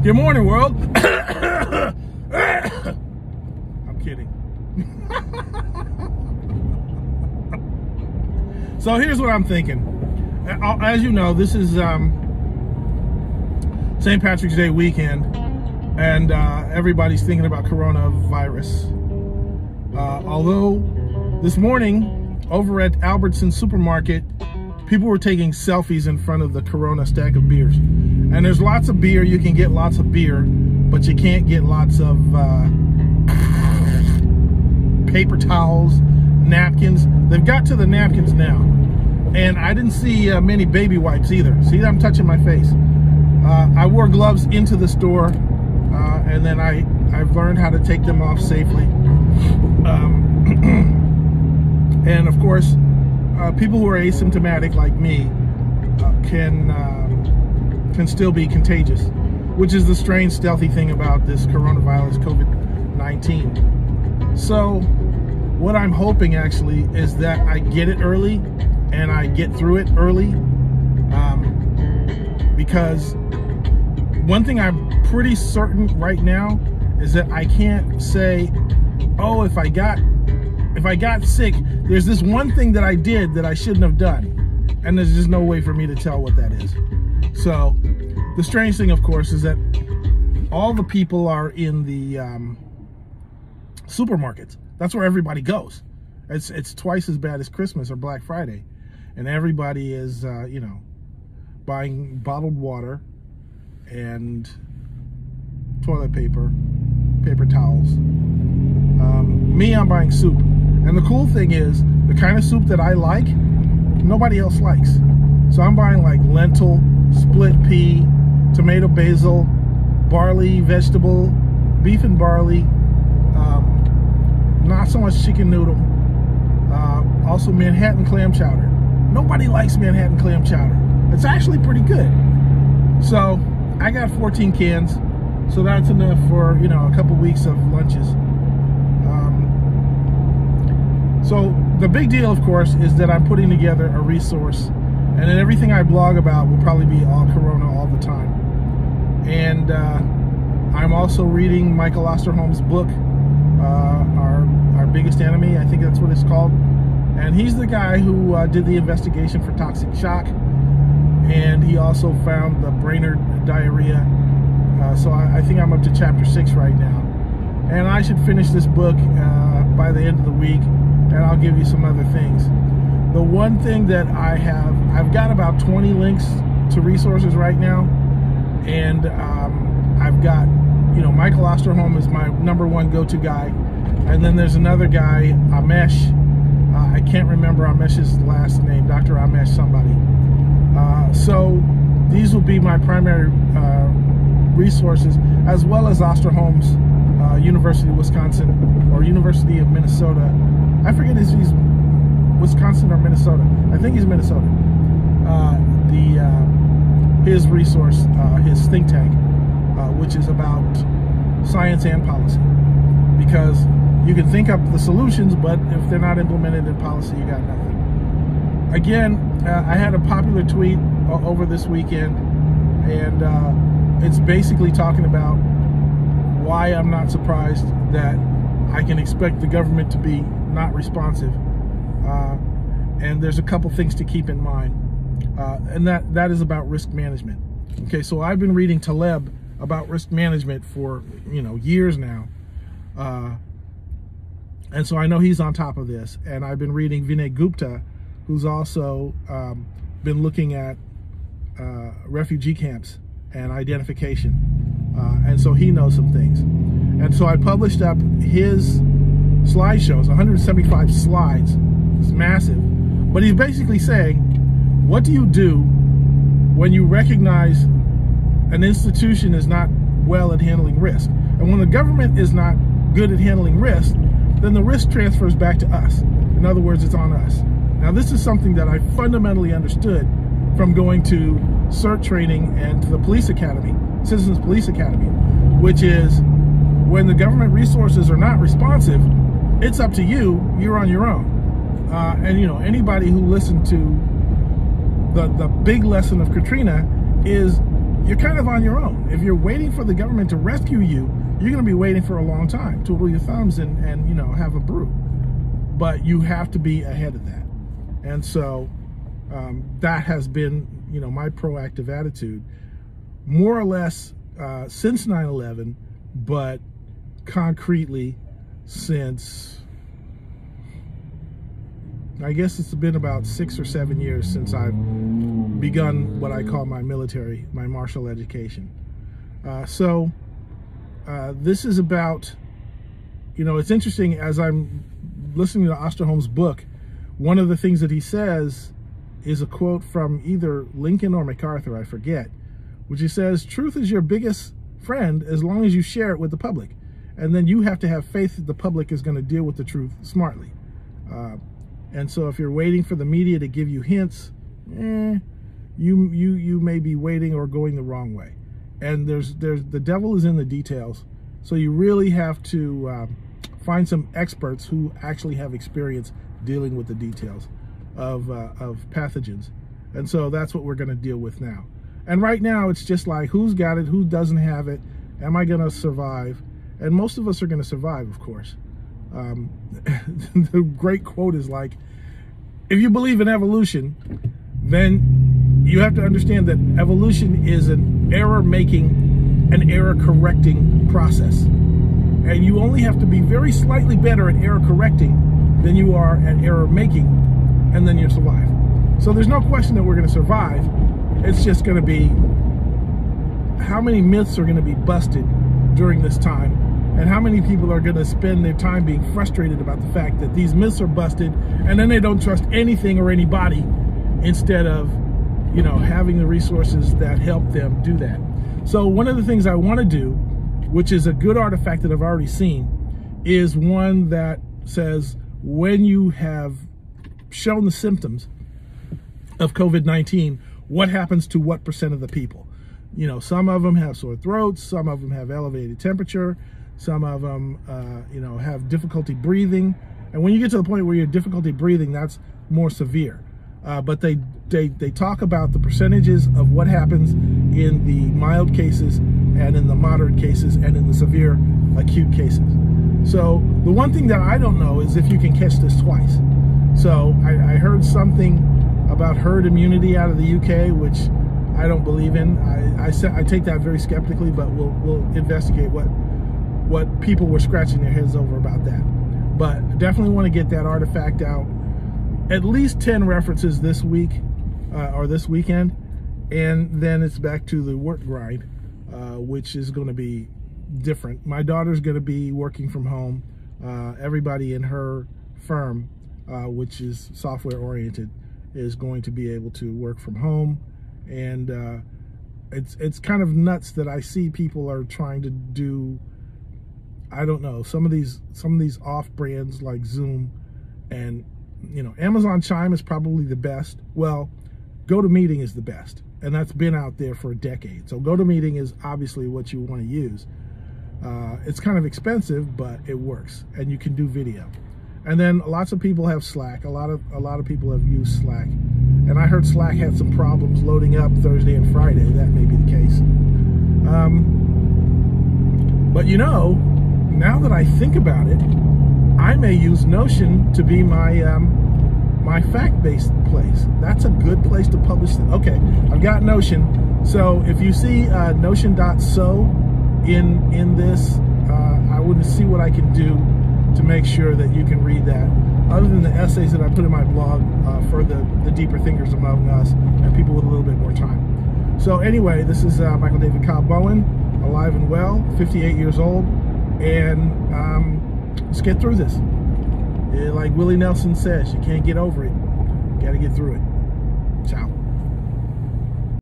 Good morning, world. I'm kidding. So here's what I'm thinking. As you know, this is St. Patrick's Day weekend, and everybody's thinking about coronavirus. Although this morning over at Albertsons supermarket, people were taking selfies in front of the Corona stack of beers. And there's lots of beer. You can get lots of beer, but you can't get lots of paper towels, napkins. They've got to the napkins now. And I didn't see many baby wipes either. See, I'm touching my face. I wore gloves into the store, and then I've learned how to take them off safely. And of course, people who are asymptomatic like me can still be contagious, which is the strange, stealthy thing about this coronavirus, COVID-19. So what I'm hoping actually is that I get it early and I get through it early, because one thing I'm pretty certain right now is that I can't say, oh, if I got sick, there's this one thing that I did that I shouldn't have done, and there's just no way for me to tell what that is. So the strange thing, of course, is that all the people are in the supermarkets. That's where everybody goes. It's twice as bad as Christmas or Black Friday, and everybody is you know, buying bottled water and toilet paper, paper towels. Me, I'm buying soup. And the cool thing is, the kind of soup that I like, nobody else likes. So I'm buying like lentil, split pea, tomato basil, barley vegetable, beef and barley, not so much chicken noodle, also Manhattan clam chowder. Nobody likes Manhattan clam chowder. It's actually pretty good. So I got 14 cans, so that's enough for, you know, a couple weeks of lunches. So the big deal, of course, is that I'm putting together a resource, and then everything I blog about will probably be all Corona all the time. And I'm also reading Michael Osterholm's book, Our Biggest Enemy, I think that's what it's called. And he's the guy who did the investigation for toxic shock, and he also found the Brainerd diarrhea. So I think I'm up to chapter 6 right now. And I should finish this book by the end of the week, and I'll give you some other things. The one thing that I've got about 20 links to resources right now, and I've got, you know, Michael Osterholm is my #1 go-to guy, and then there's another guy, Amesh. I can't remember Amesh's last name, Dr. Amesh somebody. So these will be my primary resources, as well as Osterholm's University of Wisconsin or University of Minnesota. I forget if he's Wisconsin or Minnesota. I think he's Minnesota. His resource, his think tank, which is about science and policy. Because you can think up the solutions, but if they're not implemented in policy, you got nothing. Again, I had a popular tweet over this weekend, and it's basically talking about why I'm not surprised that I can expect the government to be not responsive. And there's a couple things to keep in mind, and that is about risk management. Okay, so I've been reading Taleb about risk management for, you know, years now, and so I know he's on top of this. And I've been reading Vinay Gupta, who's also been looking at refugee camps and identification, and so he knows some things. And so I published up his slideshows, 175 slides. It's massive. But he's basically saying, what do you do when you recognize an institution is not well at handling risk? And when the government is not good at handling risk, then the risk transfers back to us. In other words, it's on us. Now, this is something that I fundamentally understood from going to CERT training and to the police academy, Citizens Police Academy, which is when the government resources are not responsive, it's up to you. You're on your own. And you know, anybody who listened to the big lesson of Katrina is you're kind of on your own. If you're waiting for the government to rescue you, you're going to be waiting for a long time. Twiddle your thumbs and you know, have a brew. But you have to be ahead of that. And so that has been, you know, my proactive attitude, more or less since 9/11, but concretely since, I guess it's been about 6 or 7 years since I've begun what I call my military, my martial education. This is about, you know, it's interesting as I'm listening to Osterholm's book, one of the things that he says is a quote from either Lincoln or MacArthur, I forget, which he says, truth is your biggest friend as long as you share it with the public. And then you have to have faith that the public is going to deal with the truth smartly. And so if you're waiting for the media to give you hints, you may be waiting or going the wrong way. And the devil is in the details. So you really have to find some experts who actually have experience dealing with the details of pathogens. And so that's what we're going to deal with now. And right now it's just like, who's got it, who doesn't have it, am I going to survive? And most of us are going to survive, of course. The great quote is like, if you believe in evolution, then you have to understand that evolution is an error-making, an error-correcting process. And you only have to be very slightly better at error-correcting than you are at error-making, and then you'll survive. So there's no question that we're going to survive. It's just going to be how many myths are going to be busted during this time, and how many people are going to spend their time being frustrated about the fact that these myths are busted, and then they don't trust anything or anybody, instead of, you know, having the resources that help them do that. So one of the things I want to do, which is a good artifact that I've already seen, is one that says when you have shown the symptoms of COVID-19, what happens to what percent of the people? You know, some of them have sore throats, some of them have elevated temperature, some of them, you know, have difficulty breathing. And when you get to the point where you have difficulty breathing, that's more severe. But they talk about the percentages of what happens in the mild cases and in the moderate cases and in the severe acute cases. So the one thing that I don't know is if you can catch this twice. So I heard something about herd immunity out of the UK, which I don't believe in. I take that very skeptically, but we'll investigate what people were scratching their heads over about that. But definitely want to get that artifact out. At least 10 references this week or this weekend, and then it's back to the work grind, which is going to be different. My daughter's going to be working from home. Everybody in her firm, which is software oriented, is going to be able to work from home. And it's kind of nuts that I see people are trying to do, I don't know, some of these off brands like Zoom, and you know, Amazon Chime is probably the best. Well, GoToMeeting is the best, and that's been out there for a decade. So GoToMeeting is obviously what you want to use. It's kind of expensive, but it works, and you can do video. And then lots of people have Slack. A lot of people have used Slack, and I heard Slack had some problems loading up Thursday and Friday. That may be the case. But you know, now that I think about it, I may use Notion to be my my fact-based place. That's a good place to publish it. Okay, I've got Notion. So if you see Notion.so in this, I want to see what I can do to make sure that you can read that. Other than the essays that I put in my blog for the deeper thinkers among us and people with a little bit more time. So anyway, this is Michael David Cobb Bowen, alive and well, 58 years old, and let's get through this. Like Willie Nelson says, you can't get over it. You got to get through it. Ciao.